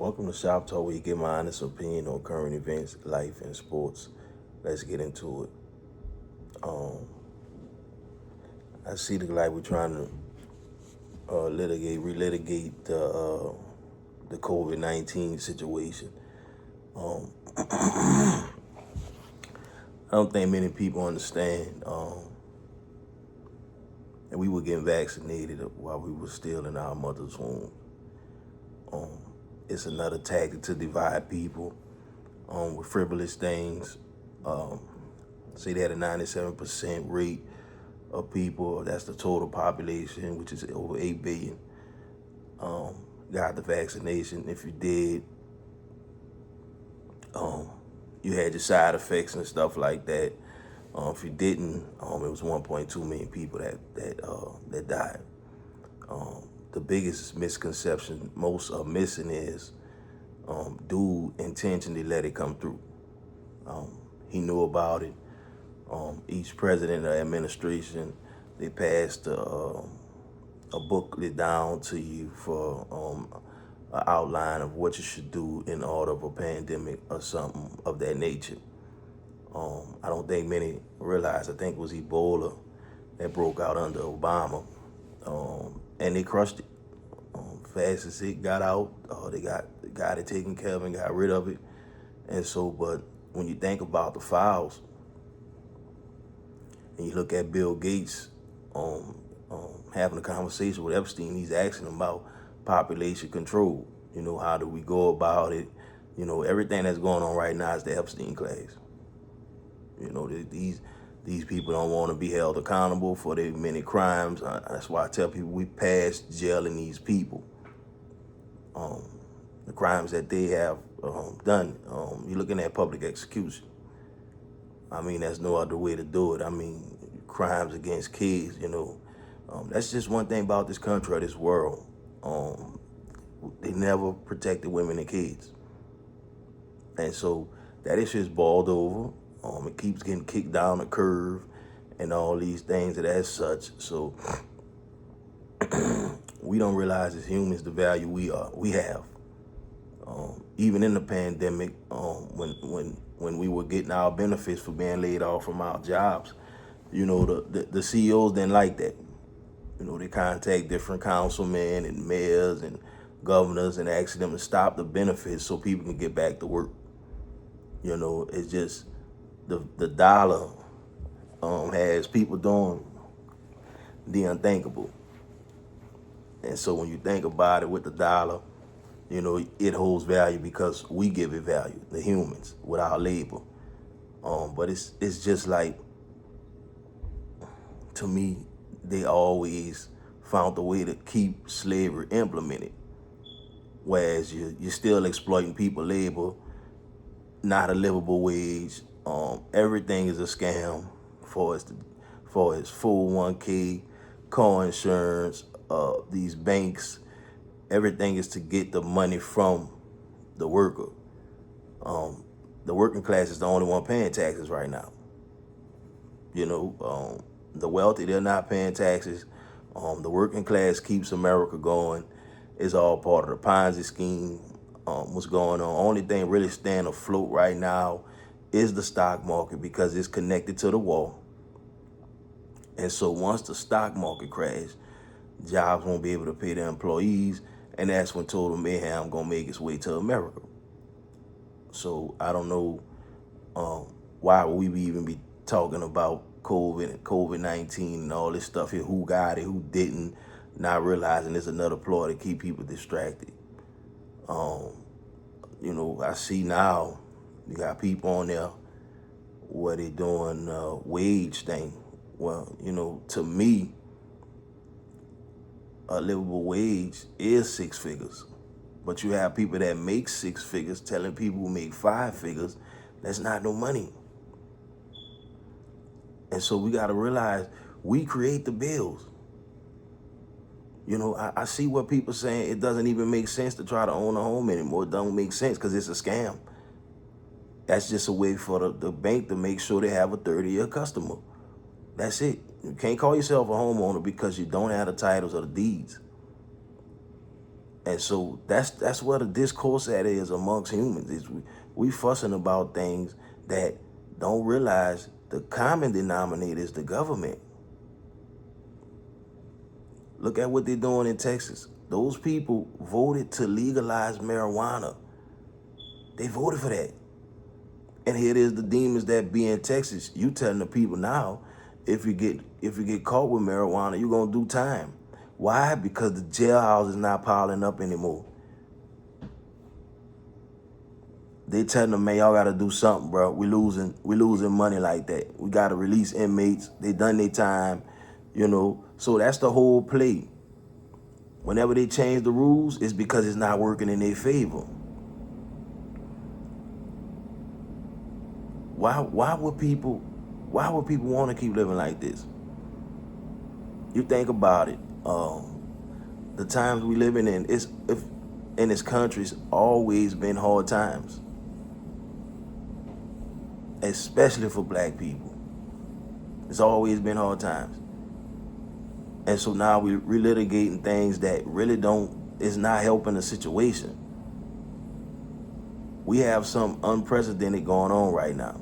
Welcome to Shop Talk, where you get my honest opinion on current events, life, and sports. Let's get into it. Um, I see like we're trying to relitigate the COVID-19 situation. Um, I don't think many people understand. And we were getting vaccinated while we were still in our mother's womb. Um, it's another tactic to divide people with frivolous things. Um, Say they had a 97% rate of people, that's the total population, which is over 8 billion, got the vaccination. If you did, um, you had your side effects and stuff like that. If you didn't, it was 1.2 million people that died. The biggest misconception most are missing is dude intentionally let it come through. He knew about it. Each president or administration, they passed a booklet down to you for an outline of what you should do in order of a pandemic or something of that nature. I don't think many realize. I think it was Ebola that broke out under Obama, and they crushed it. Fast as it got out, they got it taken care of and got rid of it. And so, but when you think about the files, and you look at Bill Gates having a conversation with Epstein, he's asking him about population control. How do we go about it? Everything that's going on right now is the Epstein class. These people don't want to be held accountable for their many crimes. That's why I tell people we past jailing these people. The crimes that they have done. You're looking at public execution. I mean, there's no other way to do it. I mean, crimes against kids, that's just one thing about this country or this world. They never protected women and kids. And so that issue is balled over. It keeps getting kicked down the curve and all these things and as such. So we don't realize as humans the value we have. Even in the pandemic, when we were getting our benefits for being laid off from our jobs, the CEOs didn't like that. They contact different councilmen and mayors and governors and asking them to stop the benefits so people can get back to work. It's just the dollar has people doing the unthinkable. And so when you think about it with the dollar, it holds value because we give it value, the humans, with our labor. But it's just like, to me, they always found a way to keep slavery implemented. Whereas you're still exploiting people labor, not a livable wage. Everything is a scam for its 401k, car insurance, these banks. Everything is to get the money from the worker. The working class is the only one paying taxes right now. The wealthy, they're not paying taxes. The working class keeps America going. It's all part of the Ponzi scheme. What's going on? Only thing really staying afloat right now is the stock market because it's connected to the wall. And so once the stock market crashes, jobs won't be able to pay their employees, and that's when total mayhem gonna make its way to America. So I don't know why we even be talking about COVID-19 and all this stuff here. Who got it? Who didn't? Not realizing it's another ploy to keep people distracted. I see now you got people on there where they doing wage thing. Well, to me, a livable wage is 6 figures. But you have people that make 6 figures telling people who make 5 figures that's not no money. And so we got to realize we create the bills. I see what people saying. It doesn't even make sense to try to own a home anymore. It don't make sense because it's a scam. That's just a way for the bank to make sure they have a 30-year customer. That's it. You can't call yourself a homeowner because you don't have the titles or the deeds. And so that's what the discourse at is amongst humans. Is we fussing about things that don't realize the common denominator is the government. Look at what they're doing in Texas. Those people voted to legalize marijuana. They voted for that. And here it is, the demons that be in Texas. You telling the people now, if you get caught with marijuana, you're gonna do time. Why? Because the jailhouse is not piling up anymore. They telling them, man, y'all gotta do something, bro. We losing money like that. We gotta release inmates. They done their time, you know. So that's the whole play. Whenever they change the rules, it's because it's not working in their favor. Why would people want to keep living like this? You think about it. The times we living in, in this country's always been hard times, especially for black people. It's always been hard times. And so now we're relitigating things that really is not helping the situation. We have some unprecedented going on right now.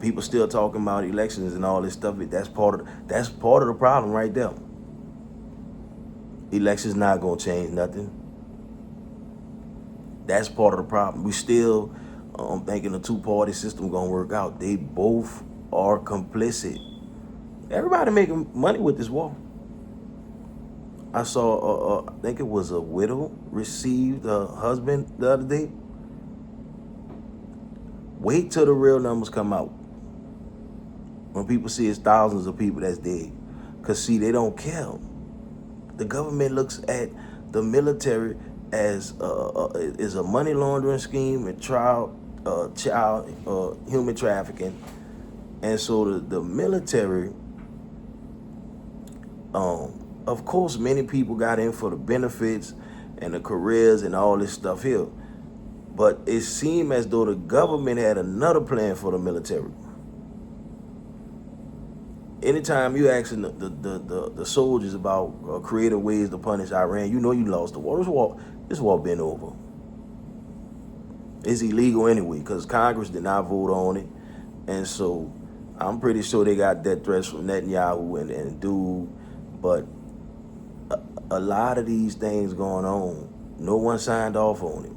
People still talking about elections and all this stuff. That's part of the problem right there. Elections not gonna change nothing. That's part of the problem. We still thinking the two-party system gonna work out. They both are complicit. Everybody making money with this war. I saw, I think it was a widow received a husband the other day. Wait till the real numbers come out. When people see it's thousands of people that's dead. Because, see, they don't care. The government looks at the military as is a money laundering scheme and child human trafficking. And so the military, of course, many people got in for the benefits and the careers and all this stuff here. But it seemed as though the government had another plan for the military. Anytime you asking the soldiers about creative ways to punish Iran, you know you lost the war. This war been over. It's illegal anyway because Congress did not vote on it. And so I'm pretty sure they got death threats from Netanyahu and dude. But a lot of these things going on, no one signed off on it.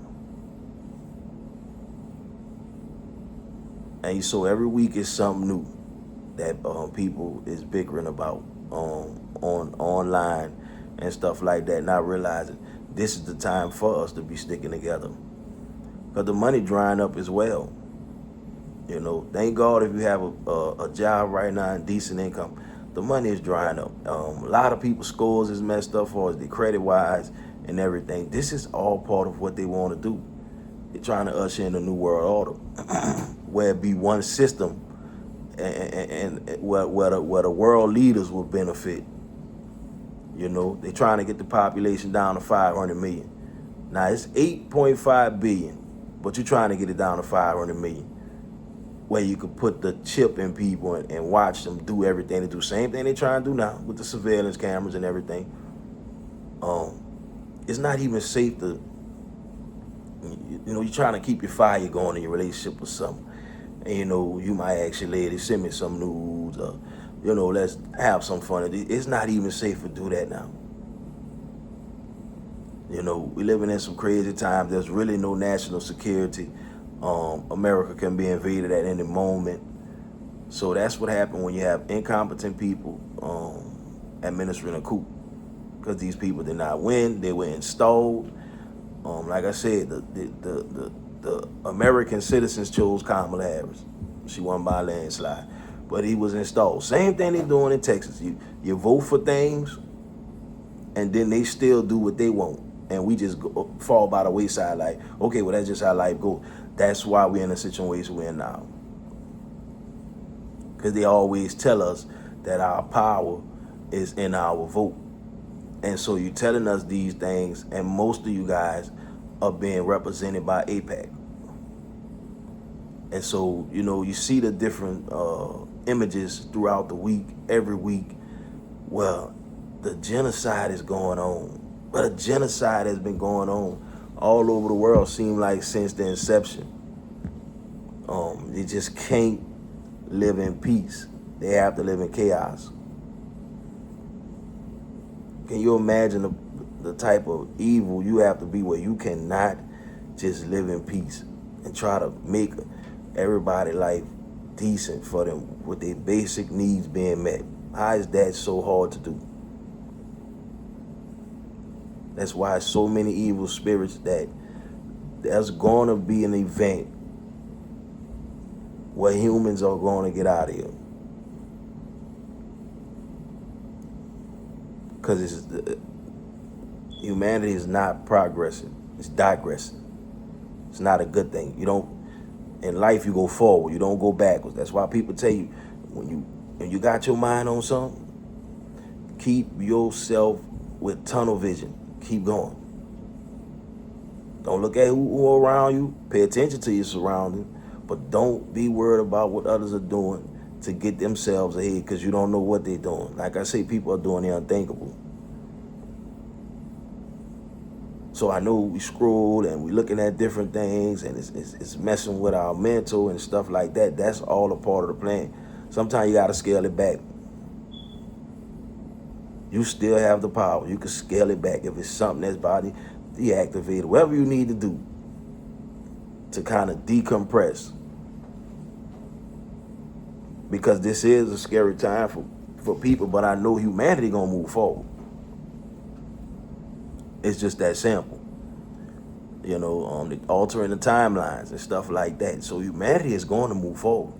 And so every week is something new that people is bickering about on online and stuff like that, not realizing this is the time for us to be sticking together. Because the money drying up as well. You know, thank God if you have a job right now and decent income, the money is drying up. A lot of people's scores is messed up for us, the credit-wise and everything. This is all part of what they want to do. They're trying to usher in a new world order where it be one system and where the world leaders will benefit. You know, they're trying to get the population down to 500 million. Now, it's 8.5 billion, but you're trying to get it down to 500 million. Where you could put the chip in people and watch them do everything they do. Same thing they trying to do now with the surveillance cameras and everything. It's not even safe to, you know, you're trying to keep your fire going in your relationship with someone. And, you know, you might ask your lady, send me some nudes, or, you know, let's have some fun. It's not even safe to do that now. You know, we living in some crazy times. There's really no national security. America can be invaded at any moment. So that's what happened when you have incompetent people administering a coup. Because these people did not win. They were installed. Like I said, the American citizens chose Kamala Harris. She won by a landslide. But he was installed. Same thing they're doing in Texas. You vote for things, and then they still do what they want. And we just fall by the wayside like, okay, well, that's just how life goes. That's why we're in the situation we're in now. Because they always tell us that our power is in our vote. And so you're telling us these things, and most of you guys are being represented by AIPAC. And so, you know, you see the different images throughout the week, every week. Well, the genocide is going on. But a genocide has been going on all over the world, seem like since the inception. They just can't live in peace. They have to live in chaos. Can you imagine the type of evil you have to be where you cannot just live in peace and try to make everybody's life decent for them with their basic needs being met? How is that so hard to do? That's why so many evil spirits that there's going to be an event where humans are going to get out of here. Because humanity is not progressing. It's digressing. It's not a good thing. You don't, in life you go forward. You don't go backwards. That's why people tell you, when you got your mind on something, keep yourself with tunnel vision. Keep going. Don't look at who around you. Pay attention to your surroundings. But don't be worried about what others are doing to get themselves ahead, because you don't know what they're doing. Like I say, people are doing the unthinkable. So I know we scrolled and we looking at different things, and it's messing with our mental and stuff like that. That's all a part of the plan. Sometimes you got to scale it back. You still have the power. You can scale it back if it's something that's body deactivated, whatever you need to do to kind of decompress. Because this is a scary time for people, but I know humanity gonna move forward. It's just that simple. You know, altering the timelines and stuff like that. So humanity is going to move forward.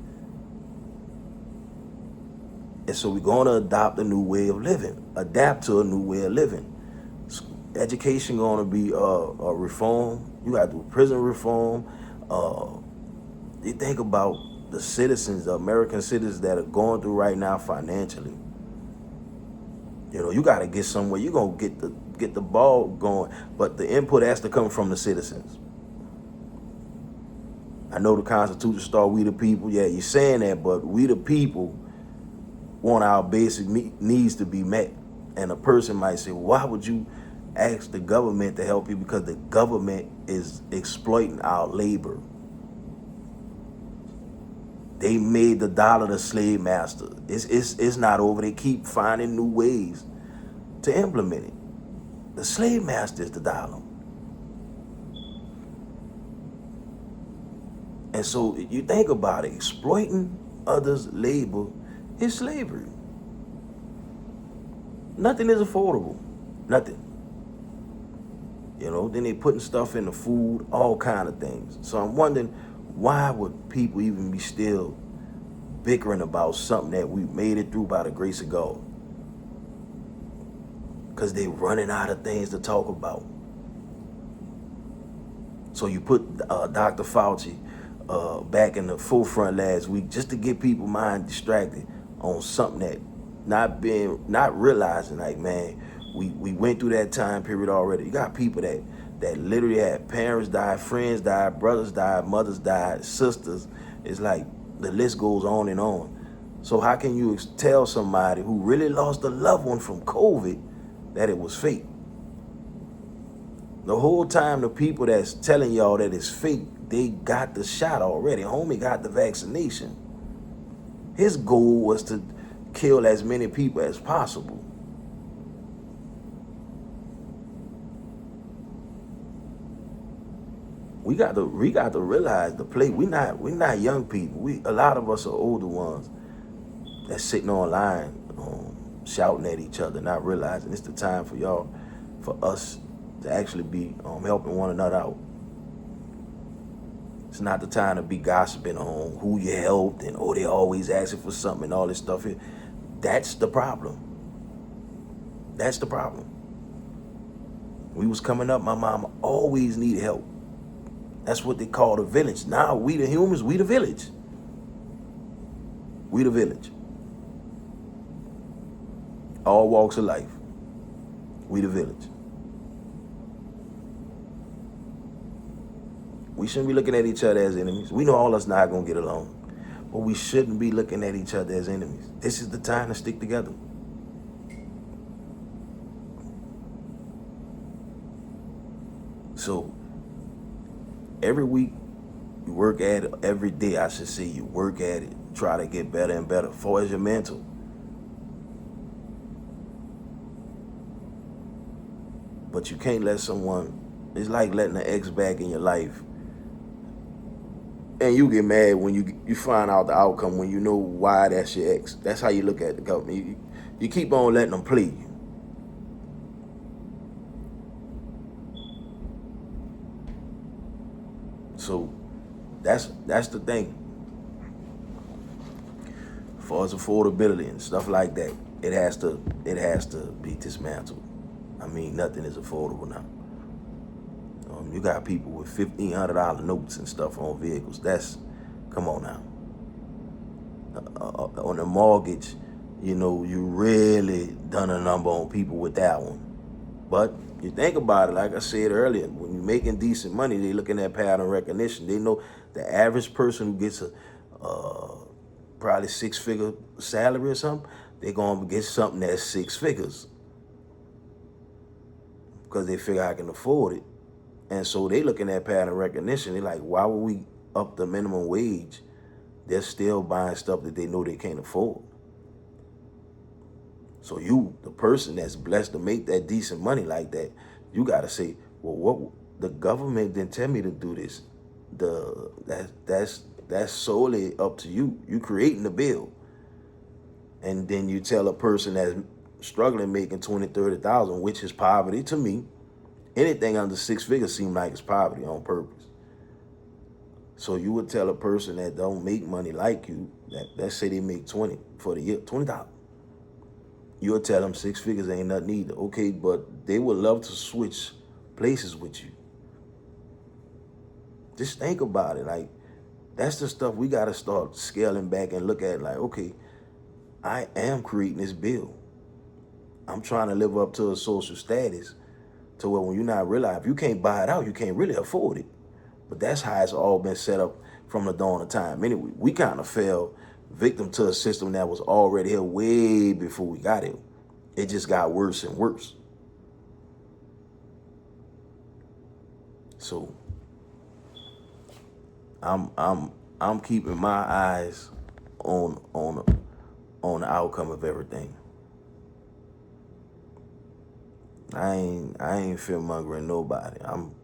And so we're going to adopt a new way of living, adapt to a new way of living. Education going to be a reform. You got to do prison reform. You think about the citizens, the American citizens that are going through right now financially. You know, you got to get somewhere. You're going to get the ball going, but the input has to come from the citizens. I know the Constitution starts, we the people. Yeah, you're saying that, but we the people want our basic needs to be met. And a person might say, why would you ask the government to help you? Because the government is exploiting our labor. They made the dollar the slave master. It's not over. They keep finding new ways to implement it. The slave master is the dollar. And so you think about it, exploiting others' labor is slavery. Nothing is affordable. Nothing. You know, then they putting stuff in the food, all kind of things. So I'm wondering, why would people even be still bickering about something that we made it through by the grace of God? Because they're running out of things to talk about. So you put Dr. Fauci back in the forefront last week just to get people's mind distracted on something that not realizing, like, man, we went through that time period already. You got people that literally had parents died, friends died, brothers died, mothers died, sisters. It's like the list goes on and on. So how can you tell somebody who really lost a loved one from COVID that it was fake? The whole time the people that's telling y'all that it's fake, they got the shot already. Homie got the vaccination. His goal was to kill as many people as possible. We got to realize the play. We're not young people. A lot of us are older ones that's sitting online shouting at each other, not realizing it's the time for us to actually be helping one another out. It's not the time to be gossiping on who you helped and they always asking for something and all this stuff here. That's the problem. That's the problem. We was coming up, my mama always needed help. That's what they call the village. Now we the humans, we the village. We the village. All walks of life. We the village. We shouldn't be looking at each other as enemies. We know all us not gonna get along, but we shouldn't be looking at each other as enemies. This is the time to stick together. So every week you work at it, every day I should say you work at it, try to get better and better. For as your mental. But you can't let someone, it's like letting an ex back in your life. And you get mad when you find out the outcome, when you know why that's your ex. That's how you look at the government. You keep on letting them play you. So that's the thing. As far as affordability and stuff like that, it has to be dismantled. I mean, nothing is affordable now. You got people with $1,500 notes and stuff on vehicles. Come on now. On the mortgage, you really done a number on people with that one. But you think about it, like I said earlier, when you're making decent money, they're looking at pattern recognition. They know the average person who gets a probably 6-figure salary or something, they're going to get something that's 6 figures because they figure I can afford it. And so they looking at pattern recognition. They're like, why would we up the minimum wage? They're still buying stuff that they know they can't afford. So you, the person that's blessed to make that decent money like that, you got to say, well, what the government didn't tell me to do this. That's solely up to you. You creating the bill. And then you tell a person that's struggling making 20, 30,000, which is poverty to me. Anything under 6 figures seems like it's poverty on purpose. So you would tell a person that don't make money like you, that let's say they make 20 for the year, $20. You'll tell them 6 figures ain't nothing either. Okay, but they would love to switch places with you. Just think about it. Like, that's the stuff we got to start scaling back and look at. Like, okay, I am creating this bill. I'm trying to live up to a social status to where when you're not realizing, if you can't buy it out, you can't really afford it. But that's how it's all been set up from the dawn of time. Anyway, we kind of fell victim to a system that was already here way before we got here. It just got worse and worse. So I'm keeping my eyes on the outcome of everything. I ain't fear mongering nobody. I'm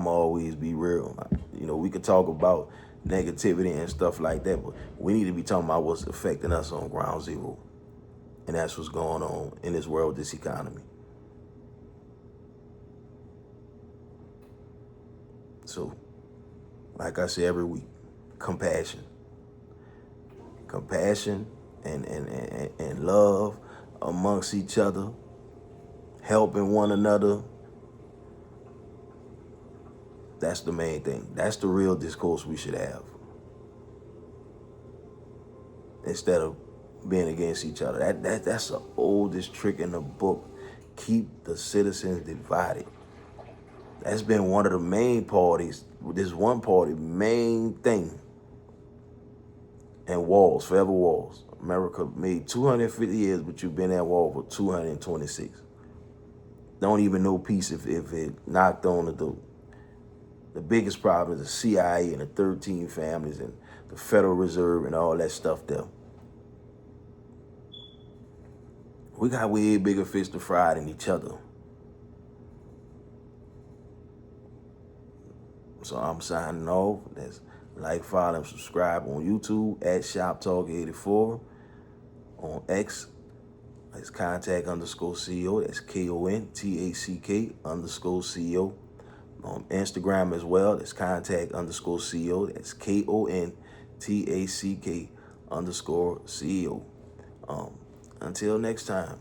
always be real. We could talk about negativity and stuff like that, but we need to be talking about what's affecting us on ground zero. And that's what's going on in this world, this economy. So, like I say every week, compassion. Compassion and love amongst each other, helping one another. That's the main thing. That's the real discourse we should have. Instead of being against each other. That's the oldest trick in the book. Keep the citizens divided. That's been one of the main parties, this one party, main thing. And wars, forever wars. America made 250 years, but you've been at war for 226. Don't even know peace if it knocked on the door. The biggest problem is the CIA and the 13 families and the Federal Reserve and all that stuff there. We got way bigger fish to fry than each other. So I'm signing off. That's like, follow, and subscribe on YouTube at ShopTalk84. On X, that's contact_CEO. That's KONTACK_CEO. On Instagram as well, that's contact_CEO. That's KONTACK_CEO. Until next time.